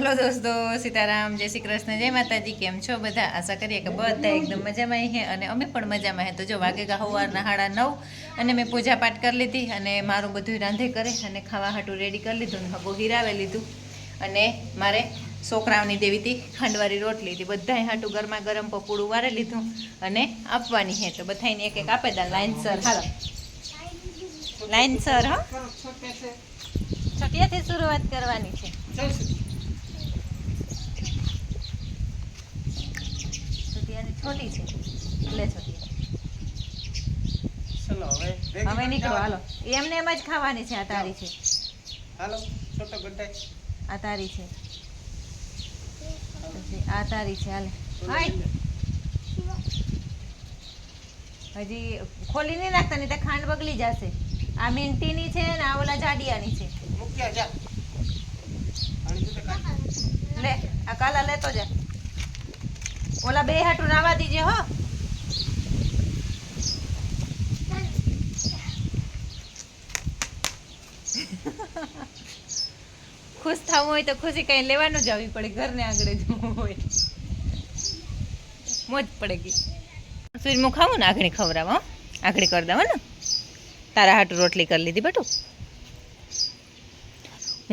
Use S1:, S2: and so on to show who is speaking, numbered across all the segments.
S1: Hello દોસ્તો, સીતારામ, જય શ્રી કૃષ્ણ, જય માતાજી. કેમ છો બધા? આશા કરીએ કે બધા એકદમ મજામાં છે અને અમે પણ મજામાં હે. તો જો વાગેગા સવારના 9:30 અને મેં પૂજા પાઠ કરી લીધી અને મારું બધું રાંધે કરે અને ખાવા હાટું રેડી કરી લીધું ને હગો હીરાવે લીધું અને મારે છોકરાઓની દેવી હતી ખાંડવાળી રોટલી હતી બધાય હાટું ગરમા ગરમ પપોડું વારે લીધું અને આપવાની છે. તો બધાને એક એક આપે દા લાઈનસર. હાલો લાઈનસર. હો, છટિયાથી શરૂઆત કરવાની છે. છોટી છે એટલે છોટી હવે નીકળો. હાલો, એમને એમ જ ખાવાની છે. આ તારી છે. હાલો, છોટો ગટાઈ આ તારી છે. આ તારી છે. હાલે, હાય હજી ખોલી નહીં નાખતા નહીં તો ખાંડ બગડી જશે. આ મિન્ટીની છે ને આ ઓલા જાડિયાની છે. લે, આ કાલા લેતો જા. ઓલા બે હાટું નાવા દીજે. હો, ખુશ થવું હોય તો ખુશી કઈ લેવાનું જ આવી પડે. ઘરને આગળ જવું હોય મોજ પડે ગઈ. સૂર્યમું ખાવું ને આગળ ખવડાવ. આગળ કરી દઉં ને. તારા હાટું રોટલી કરી લીધી બેટું.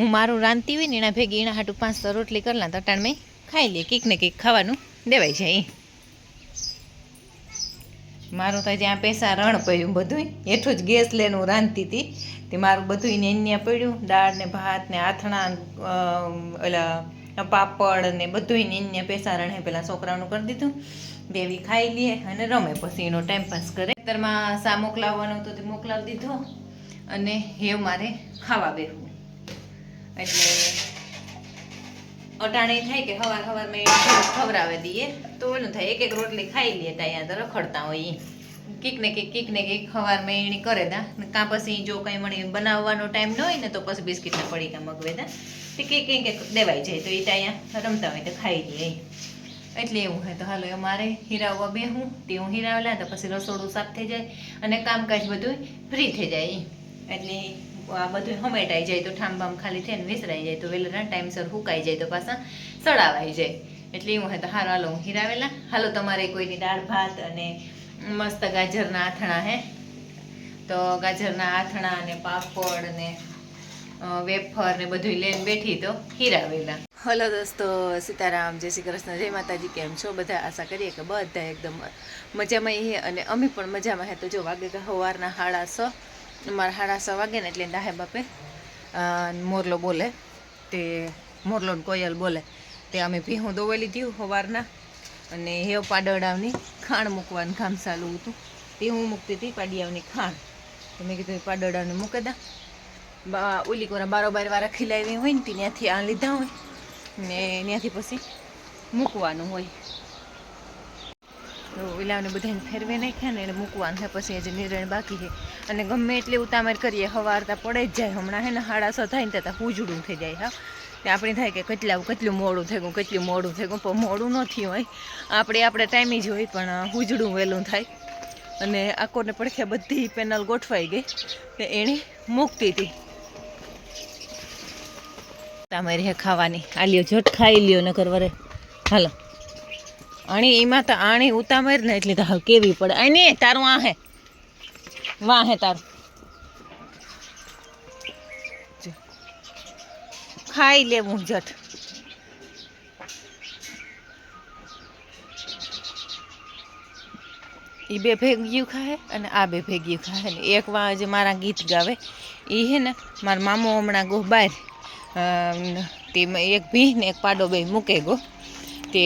S1: હું મારું રાંધતી હોય ને એના ભેગી એના હાટું 5 રોટલી કરલા તો અટાણ મેં ખાઈ લઈએ. કીક ને કીક ખાવાનું દેવાય જાય. મારું તો જ્યાં પૈસા રણ પડ્યું બધું હેઠું જ ગેસ લઈને હું રાંધતી હતી તે મારું બધું ને અહીંયા પડ્યું. દાળ ને ભાત ને આથણા ઓલા પાપડ ને બધું ને અહીંયા પૈસા રણે પેલા છોકરાઓનું કરી દીધું. દેવી ખાઈ લઈએ અને રમે પછી એનો ટાઈમ પાસ કરે. ખેતરમાં સા મોકલાવવાનો હતો તે મોકલાવી દીધો અને હેવ મારે ખાવા બેસવું. એટલે અટાણે થાય કે હવાર મેં ખવડાવી દઈએ તો ઓલું થાય. એક એક રોટલી ખાઈ લઈએ ત્યાં તો રખડતા હોય. કીક ને કીક હવાર મેં એની કરે દા. કાં પછી જો કંઈ મળી બનાવવાનો ટાઈમ ન હોય ને તો પછી બિસ્કીટના પડીકા મગવે દા. તે કીક દેવાઈ જાય તો એ ત્યાં રમતા હોય તો ખાઈ લઈએ. એટલે એવું હોય તો હાલો મારે હીરાવવા બેહું તે હું હીરાવેલા તો પછી રસોડું સાફ થઈ જાય અને કામકાજ બધું ફ્રી થઈ જાય. એટલે આ બધું હમેટાઈ જાય તો ઠામબામ ખાલી થઈને વિસરાઈ જાય તો વહેલા ટાઈમસર સુકાઈ જાય તો પાછા સડાવાઈ જાય. એટલે એવું હોય તો હારો હાલો હું હીરાવેલા. હાલો તમારે કોઈની દાળ ભાત અને મસ્ત ગાજરના આથણા હે તો ગાજરના આથણા અને પાપડ ને વેફર ને બધું લઈને બેઠી તો હીરાવેલા. હલો દોસ્તો, સીતારામ, જય શ્રી કૃષ્ણ, જય માતાજી. કેમ છો બધા? આશા કરીએ કે બધા એકદમ મજામાં છે અને અમે પણ મજામાં હે. તો જો વાગે સવારના 6:30 અમારા 6:30 વાગે ને એટલે દાહે બાપે મોરલો બોલે તે મોરલો ને કોયલ બોલે તે અમે ભીહું દોવાઈ લીધી સવારના અને હેવ પાડડાવની ખાણ મૂકવાનું કામ ચાલુ હતું તે હું મૂકતી હતી પાડિયાવની ખાણ. તો મેં કીધું પાડડાવને મૂકે દા. ઓલી કોરા બારોબાર વાળા ખીલાવી હોય ને ત્યાંથી આ લીધા હોય ને ત્યાંથી પછી મૂકવાનું હોય. તો ઓલાને બધાને ફેરવે નાખ્યા ને એને મૂકવાનું છે. પછી હજી નિર્ણય બાકી છે અને ગમે એટલી ઉતામર કરીએ સવારતા પડે જ જાય. હમણાં હે ને 6:30 થાય ને ત્યાં હુજડું થઈ જાય. હા, તે આપણે થાય કે કેટલું મોડું થઈ ગયું પણ મોડું ન થયું હોય. આપણે ટાઈમે જ હોય પણ હુજડું વહેલું થાય. અને આકોને પડખે બધી પેનલ ગોઠવાઈ ગઈ કે એણે મૂકતી હતી. તમારી હે ખાવાની આ લ્યો જોટ ખાઈ લ્યો નકર વરે. હાલો આણી એમાં તો આણી ઉતામર ને એટલે તો કેવી પડે. આની તારું આ હે વાહ હે તારું ખાઈ લેવું જટ. એ બે ભેગ્યું ખાય અને આ બે ભેગ્યું ખાય ને એક વા જે મારા ગીત ગાવે એ હે ને મારા મામો હમણાં ગો બહાર તે એક ભી ને એક પાડો બે મૂકે ગો તે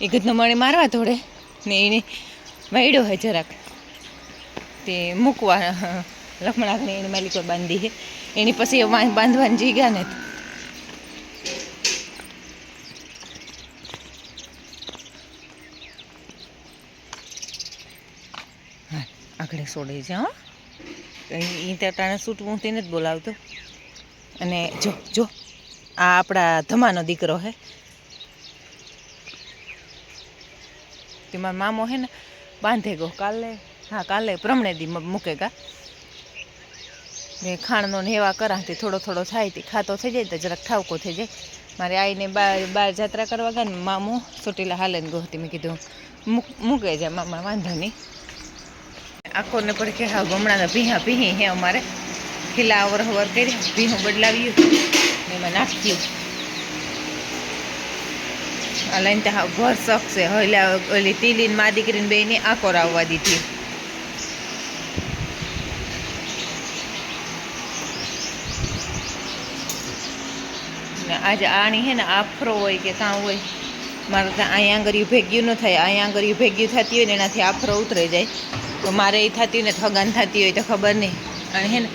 S1: એ ગીતનો મણી મારવા થોડે ને એને વાયડો હે જરાક તે મૂકવા લખમણાકને એને માલિકો બાંધી હે એની પછી બાંધવાની જીગા ને આગળ છોડે છે. હા, એ ત્યાં ટાણે છૂટવું તેને જ બોલાવતો. અને જો આ આપણા ધમાનો દીકરો હે તે મારા મામો હે ને બાંધે ગો કાલે પ્રમણે દી મૂકે ગા ને ખાણનો ને એવા કરાતી થોડો થાય તે ખાતો થઈ જાય તો જરાક ઠાવકો થઈ જાય મારે આવીને બાર જાત્રા કરવા ગયા ને મામું ચોટીલા હાલે ને ગોહતી મેં કીધું મૂકે જાય મામા વાંધો નહીં. આખોને પડખે હા હમણાં ભીહા ભીહી હે અમારે ખીલા અવર હવર કરી ભીહું બદલાવ્યું ને એમાં નાખ્યું આ લઈને ત્યાં ઘર શકશે હલા ઓલી તીલીને મા દીકરીને બેને આકોર આવવા દીધી. ને આજે આણી હે ને આફરો હોય કે કાં હોય મારે ત્યાં અહીંયા આંગળીયું ભેગ્યું ન થાય, અહીંયા આંગળીયું ભેગ્યું થતી હોય ને એનાથી આફરો ઉતરે જાય. તો મારે એ થતી હોય ને થગાન થતી હોય તો ખબર નહીં. અને હે ને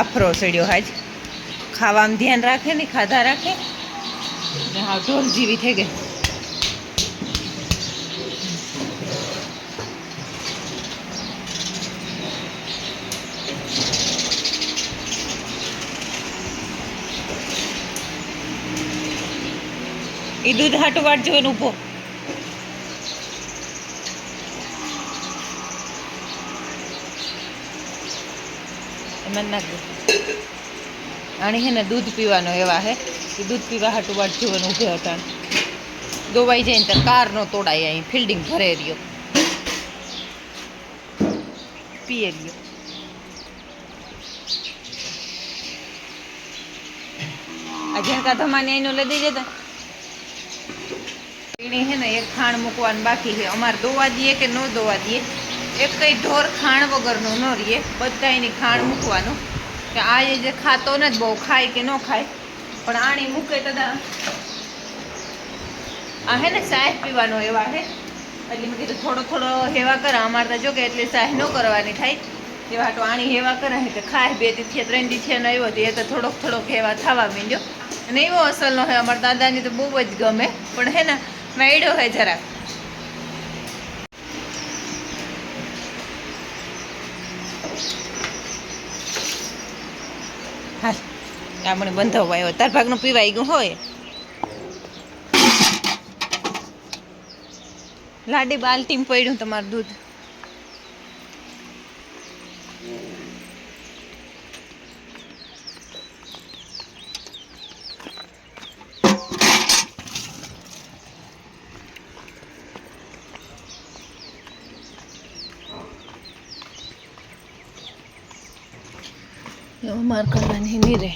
S1: આફરો સડ્યો હાજ ખાવામાં ધ્યાન રાખે ને ખાધા રાખે ને હા ઢોલ જેવી થઈ ગઈ. એ દૂધ હાટું વાટજો એને ઊભો. એમાં નાખ દો. આણી હે ને દૂધ પીવાનો એવા હે કે દૂધ પીવા હાટું વાટજો એને ઊભે હટાણ દોવાઈ જાય ને તો કાર નો તોડાય. અહીં ફિલ્ડિંગ ભરે રહ્યો પીએ રહ્યો. આ ઝેણકા ધમાની એનું લઈ દઈ જતા એને હે ને એક ખાણ મૂકવાનું બાકી છે. અમારે દોવા દઈએ કે ન દોવા દઈએ એક કંઈ ઢોર ખાણ વગરનું ન રહીએ. બધા એની ખાણ મૂકવાનું કે આ જે ખાતો ને બહુ ખાય કે ન ખાય પણ આણી મૂકે તો આ હે ને સાહેબ પીવાનો એવા હે એટલે મેં કીધું થોડો થોડો હેવા કરે. અમારે તો જો કે એટલી સાહેબ ન કરવાની થાય એવા હાટો આણી હેવા કરે કે ખાય 2 દીથી 3 દીથી આવ્યો તો એ તો થોડોક થોડોક હેવા થવા માંડ્યો. અને એવો અસલનો હે અમારા દાદાની તો બહુ જ ગમે પણ હે ને મેડો હે જરાક. હા આપણે બંધાવવા આવ્યો તાર ભાગનું પીવાઈ ગયું હોય. લાડી બાલટીમાં પડ્યું તમારું દૂધ. માર કરવાની નહીં રહે.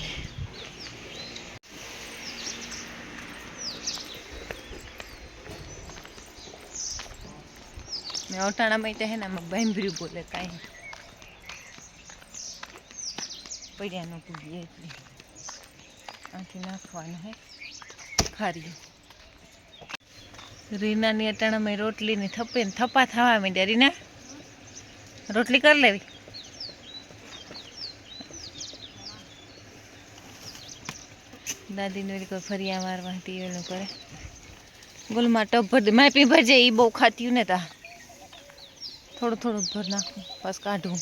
S1: મેં અટાણામાં તો હે ને આમાં બાંભર્યું બોલે કાંઈ પડ્યાનું પૂગીએ એટલે આથી નાખવાનું હે ખારી. રીનાની અટાણામાં રોટલીની થપે ને થપા થવા માંડ્યા. રીના રોટલી કરી લેવી. દાદીને કોઈ ફરિયા મારવા હતી એનું કરે. ગુલમાં ટપ ભર દે માપી ભરજે. એ બહુ ખાતી ને તા થોડું થોડું ભર નાખું બસ કાઢું.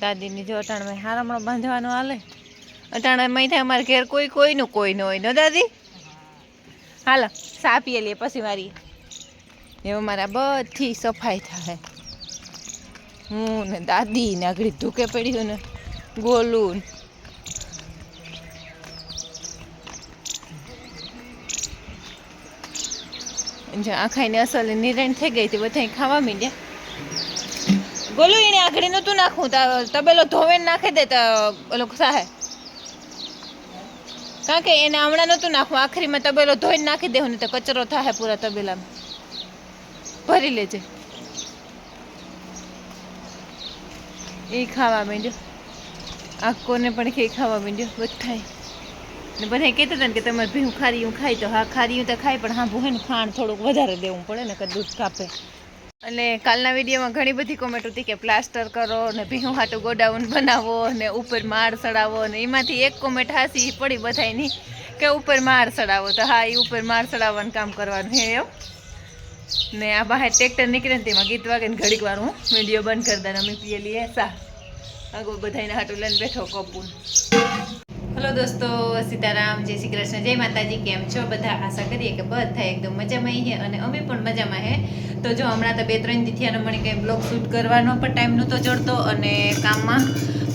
S1: દાદીની જો અટાણમાં હારમણો બાંધવાનો હાલે. અટાણામાં થાય અમારે ઘેર કોઈનું કોઈ ન હોય, ન દાદી? હાલો સા પીએ લઈએ પછી મારી એમાં મારા બધી સફાઈ થાય. હું ને દાદી ને આગળ ધૂકે પડ્યું ને ગોલું આ ખાઈને અસલ નિરણ થઈ ગઈ હતી, બધા ખાવા માંડ્યા. ગોલું એને આગળ નહોતું નાખવું, તબેલો ધોવે નાખી દે તો ઓલો સાહે, કારણ કે એને હમણાં નહોતું નાખવું, આખરીમાં તબેલો ધોઈને નાખી દેવું ને તો કચરો થાય પૂરા તબેલામાં. ભરી લેજે. એ ખાવા માંડ્યો, આકોને પણ કે ખાવા માંડ્યો બધા ને. બધા કહેતા હતા ને કે તમારે ભીહું ખારીયું ખાય, તો હા ખારીયું તો ખાય, પણ હા ભૂહે ને ખાંડ થોડુંક વધારે દેવું પડે ને કે દૂધ કાપે. અને કાલના વિડીયોમાં ઘણી બધી કોમેન્ટ હતી કે પ્લાસ્ટર કરો ને ભીહું હાટું ગોડાઉન બનાવો ને ઉપર માળ ચડાવો, ને એમાંથી એક કોમેન્ટ હાસી પડી બધાની કે ઉપર માળ ચડાવો. તો હા, એ ઉપર માળ ચડાવવાનું કામ કરવાનું હે એવું. ને આ બહાર ટ્રેક્ટર નીકળે ને તેમાં ગીત વાગે ને ઘડીક વાર હું વિડીયો બંધ કરી દઉં. અમે પીએ લઈએ સા આગળ બધાને હાટું લઈને બેઠો કપૂન. હેલો દોસ્તો, સીતારામ, જય શ્રી કૃષ્ણ, જય માતાજી. કેમ છો બધા? આશા કરીએ કે બધા એકદમ મજામાં છે અને અમે પણ મજામાં હે. તો જો હમણાં તો 2-3 દી થયા મને કંઈ બ્લોગ શૂટ કરવાનો પણ ટાઈમ નહોતો જડતો અને કામમાં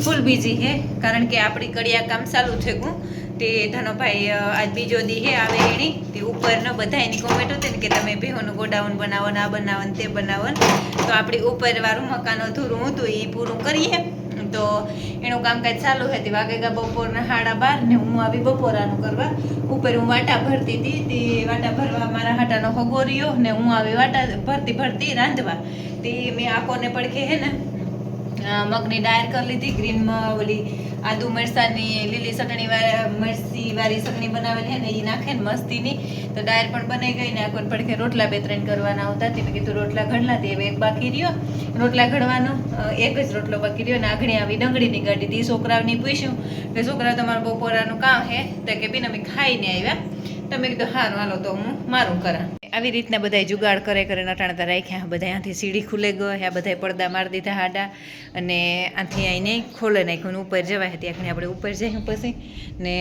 S1: ફૂલ બિઝી હે, કારણ કે આપણી કડિયા કામ ચાલુ થઈ ગયું. તે ધનોભાઈ આજ બીજો દી હે આવે એની તે ઉપર ન બધા એની કોમેન્ટ હતી ને કે તમે ભીહોનું ગોડાઉન બનાવો ને આ બનાવો ને તે બનાવો ને. તો આપણી ઉપરવાળું મકાન અધૂરું હતું એ પૂરું કરીએ. તો એનું કામકાજ ચાલુ હતી. વાગેગા બપોરના 12:30 ને હું આવી બપોરાનું કરવા. ઉપર હું વાટા ભરતી હતી, તે વાટા ભરવા મારા હાટાનો હગો રહ્યો ને હું આવી વાટા ભરતી રાંધવા. તે મેં આકોને પડખે હે ને મગની ડાયર કરી લીધી, ગ્રીનમાં ઓલી આદુ મરચાની લીલી ચટણી મરચી વાળી ચટણી બનાવેલી છે ને એ નાખે ને મસ્તીની. તો ડાયર પણ બનાવી ગઈ ને આકોને પડખે રોટલા 2-3 કરવાના આવતા. મેં કીધું રોટલા ઘડલા, તે હવે એક બાકી રહ્યો રોટલા ઘડવાનો, એક જ રોટલો બાકી રહ્યો. ને આગળ આવી ડંગળીની ગાડી હતી, છોકરાઓની પૂછ્યું કે છોકરાઓ તમારું બપોરાનું કામ હે? તો કે બેન અમે ખાઈને આવ્યા. તમે કીધું હારું હાલો તો હું મારું કરા. આવી રીતના બધા જુગાડ કરે નટાણતા રાખ્યા. બધા આથી સીડી ખુલે ગઈ, આ બધા પડદા મારી દીધા હાડા, અને આથી આઈને ખોલે નાખ્યું. ઉપર જવાય ત્યાં આપણે ઉપર જઈએ પછી ને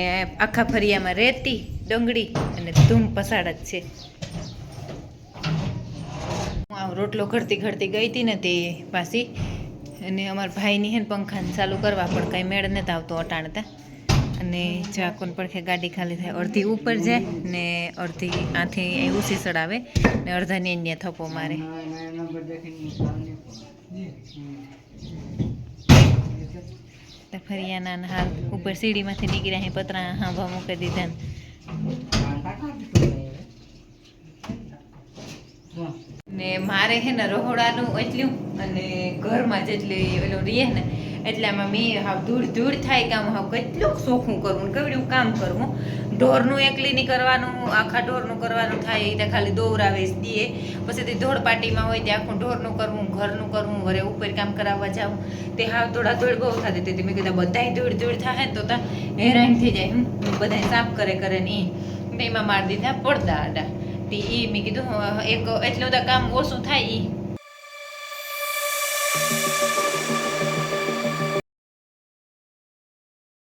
S1: આખા ફરિયામાં રેતી ડંગળી અને ધૂમ પસાડ જ છે. હું રોટલો ઘડતી ગઈ હતી ને તે પાછી, અને અમારા ભાઈની હે ને પંખાને ચાલુ કરવા પણ કાંઈ મેળ નથી આવતો અટાણતા. અને ચાકોન પડખે ગાડી ખાલી થાય, અડધી ઉપર જાય ને અડધી આથી ઉસી ચડાવે ને અડધાની અહીંયા થપ્પો મારે. ફરિયાના હાલ ઉપર સીડીમાંથી નીકળ્યા, પતરા હાંભા મૂકી દીધા ને મારે હે ને રહોડાનું એટલું અને ઘરમાં જેટલી ઓલું રહીએ ને એટલામાં મેં હાવ ધૂળ થાય કામ, હાવ કેટલું ચોખ્ખું કરવું, કેવડું કામ કરવું. ઢોરનું એકલી નહીં કરવાનું, આખા ઢોરનું કરવાનું થાય એ તો ખાલી દોરાવે જ દઈએ. પછી તે ધોળ પાટીમાં હોય ત્યાં આખું ઢોરનું કરવું, ઘરનું કરવું, વરે ઉપર કામ કરાવવા જાઉં. તે હાવ ધોળ બહુ થતી હતી. મેં કીધું બધાય ધૂળ થાય ને તો હેરાન થઈ જાય. બધાય સાફ કરે ને એમાં મારી દીધા પડદા આડા. તે એ મેં કીધું એક એટલું બધા કામ ઓછું થાય એ